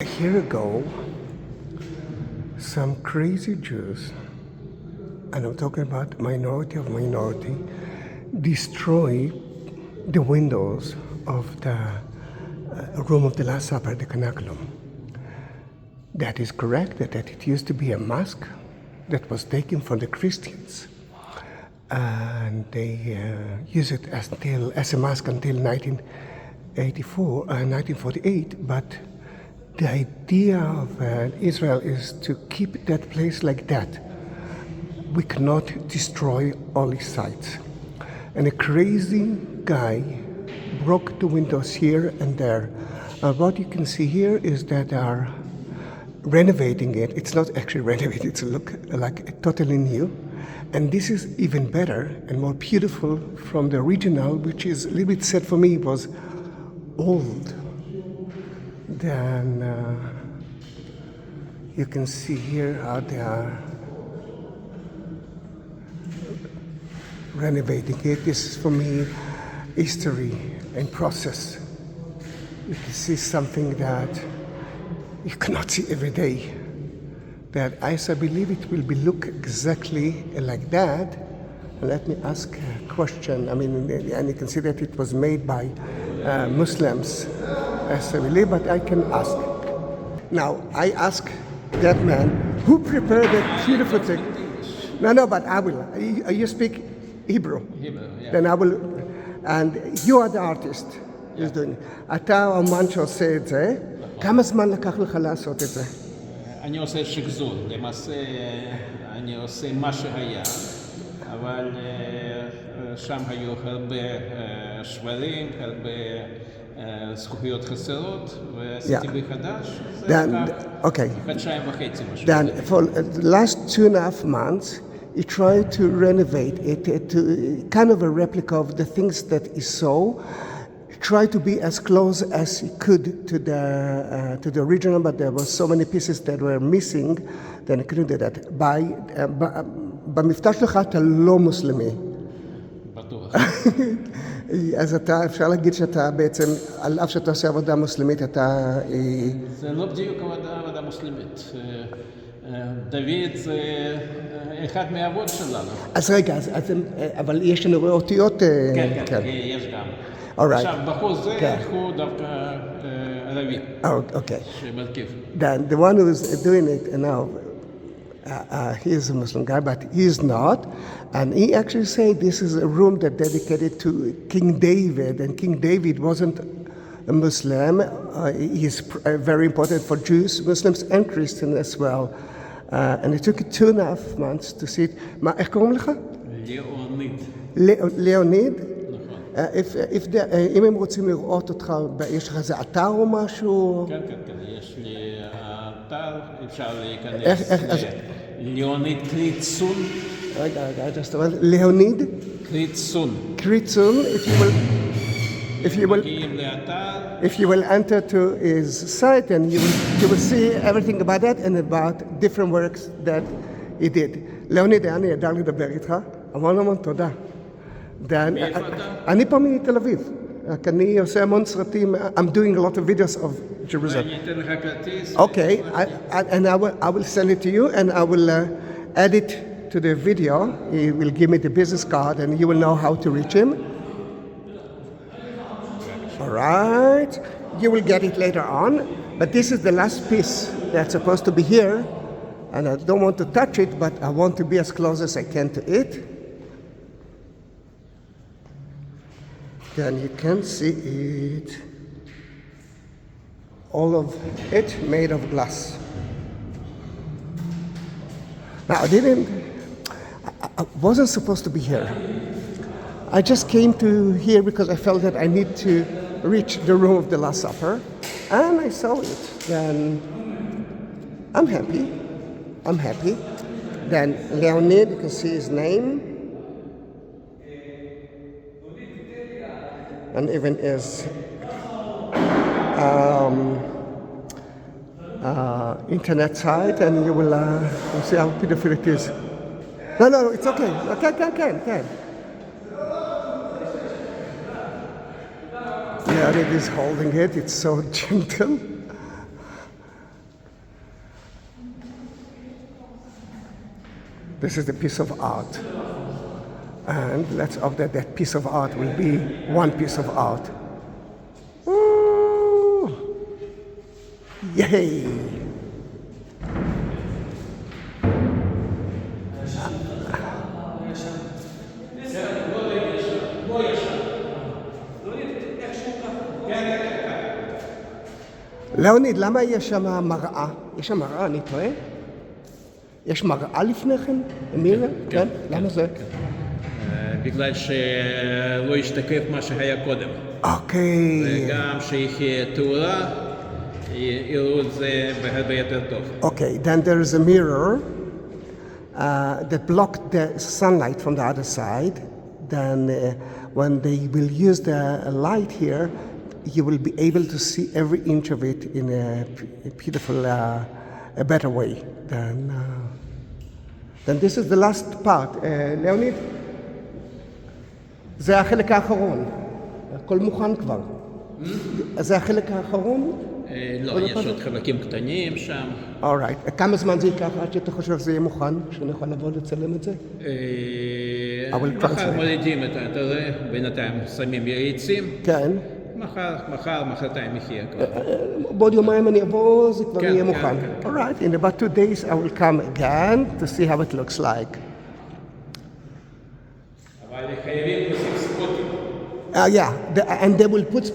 A year ago, some crazy Jews, and I'm talking about minority of minority, destroy the windows of the room of the Last Supper, the Cenaculum. That is correct, that it used to be a mosque that was taken from the Christians. And they used it as a mosque until 1948, but the idea of Israel is to keep that place like that. We cannot destroy holy sites. And a crazy guy broke the windows here and there. What you can see here is that they are renovating it. It's not actually renovated, it's look like totally new. And this is even better and more beautiful from the original, which is a little bit sad for me, was old. Then you can see here how they are renovating it. This is for me history and process. You can see something that you cannot see every day. That I believe it will be look exactly like that. Let me ask a question. I mean, and you can see that it was made by Muslims, as I believe, but I can ask. Now, I ask that man who prepared that beautiful thing. No, but I will. You speak Hebrew. Hebrew, yeah. Then I will, and you are the artist. who's doing it. אתה האומן שעושה את זה. כמה זמן לקח לך לעשות את זה? אני עושה שחזור, למעשה אני עושה מה שהיה, אבל שם היו הרבה שברים, הרבה זכוכיות חסרות, ועשיתי מחדש, זה לקח חודשיים וחצי משהו. Then for the last 2.5 months, he tried to renovate it to kind of a replica of the things that he saw. Tried to be as close as he could to the original, but there were so many pieces that were missing, then he couldn't do that. במבטא שלך אתה לא מוסלמי. בטוח. אז אתה, אפשר להגיד שאתה בעצם, על אף שאתה עושה עבודה מוסלמית, אתה... זה לא בדיוק עבודה מוסלמית. דוד זה אחד מהאבות שלנו. אז רגע, אבל יש לנו אותיות... כן, יש גם. עכשיו, בחוץ זה הוא דווקא ערבי. Okay. שמרכיב. The one who is doing it now, he is a Muslim guy, but he is not. And he actually said this is a room that dedicated to King David, and King David wasn't a Muslim. He is very important for Jews, Muslims, and Christians as well. And it took 2.5 months to see it. איך קוראים לך? ליאוניד. ליאוניד? אם הם רוצים לראות אותך, יש לך איזה אתר או משהו? כן, יש לי אתר, אפשר להיכנס ליאוניד קריצון. רגע, ליאוניד? קריצון. קריצון, if you will enter to his site, and you will see everything about that and about different works that he did. ליאוניד, היה נהדר לדבר איתך, המון תודה. אני פה מתל אביב, אני עושה המון סרטים, I'm doing a lot of videos of Jerusalem. אני אתן לך כרטיס. Okay, and I will send it to you, and I will add it to the video. He will give me the business card, and you will know how to reach him. All right, you will get it later on, but this is the last piece that's supposed to be here, and I don't want to touch it, but I want to be as close as I can to it. Then you can see it, all of it made of glass. Now I wasn't supposed to be here. I just came to here because I felt that I need to reach the room of the Last Supper, and I saw it. Then I'm happy. Then Leonid, you can see his name. And even his internet site, and you will see how beautiful it is. No, it's okay. Can. Yeah, it is holding it. It's so gentle. This is the piece of art. And let's hope that that piece of art will be one piece of art. Ooh. Yay! ליאוניד, למה יש שם מראה? יש שם מראה, אני טועה? יש מראה לפני כן? מירה? כן? למה זה? בגלל שלא השתקף מה שהיה קודם. אוקיי. וגם שיהיה תאורה, יראו את זה בהרבה יותר טוב. Okay, then there is a mirror that blocked the sunlight from the other side. Then when they will use the light here, you will be able to see every inch of it in a beautiful, a better way. Then this is the last part. ליאוניד, זה החלק האחרון. הכל מוכן כבר. זה החלק האחרון? לא, יש עוד חלקים קטנים שם. Alright. כמה זמן זה ייקח עד שאתה חושב שזה יהיה מוכן? שאני יכול לבוא לצלם את זה? מחר מולידים את זה, בינתיים שמים יעיצים. כן. מחרתיים יחיה כבר. בעוד יומיים אני אבוא, זה כבר יהיה מוכן. Alright, in about 2 days I will come again to see how it looks like. אבל חייבים לשים ספוטים. And they will put,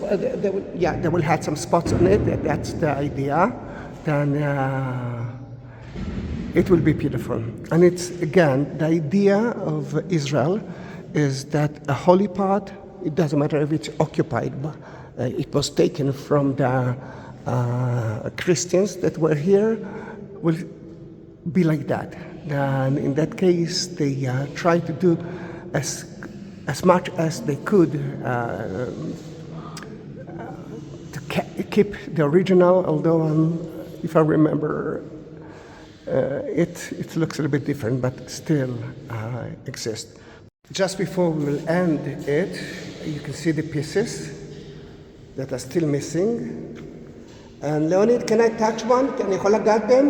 they will have some spots on it. That's the idea. Then it will be beautiful. And it's again the idea of Israel is that a holy part. It doesn't matter if it's occupied, but it was taken from the Christians that were here. Will be like that. And in that case, they try to do as much as they could to keep the original, although if I remember, it looks a little bit different, but still exists. Just before we will end it, you can see the pieces that are still missing. And Leonid, can I touch one? Can I hold them?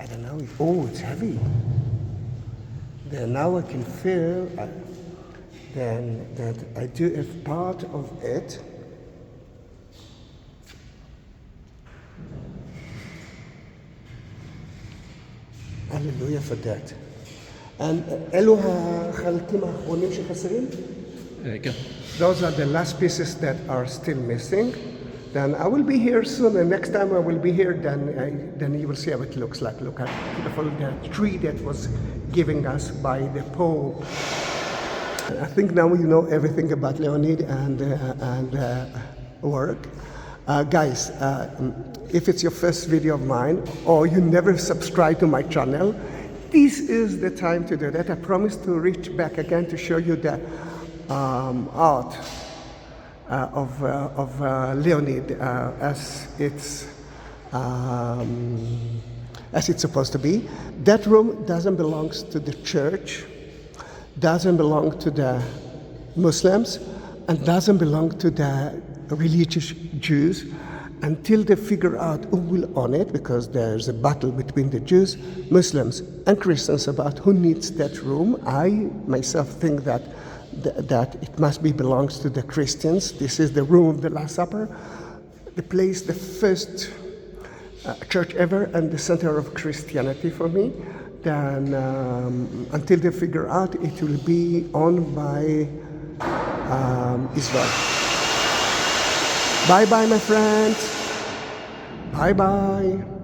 I don't know. Oh, it's heavy. Then now I can feel then that I do a part of it. Hallelujah for that. And אלו החלקים האחרונים שחסרים? כן. Those are the last pieces that are still missing. Then I will be here soon, and next time I will be here, then you will see how it looks like. Look at beautiful the tree that was giving us by the Pope. I think now you know everything about Leonid and work. Guys, if it's your first video of mine, or you never subscribe to my channel, this is the time to do that. I promise to reach back again to show you the art of Leonid as it's supposed to be. That room doesn't belong to the church, doesn't belong to the Muslims, and doesn't belong to the religious Jews until they figure out who will own it, because there's a battle between the Jews, Muslims, and Christians about who needs that room. I myself think that it must be belongs to the Christians. This is the room of the Last Supper, the place, the first church ever, and the center of Christianity for me. Then until they figure out, it will be owned by Israel. Bye bye, my friends. Bye bye.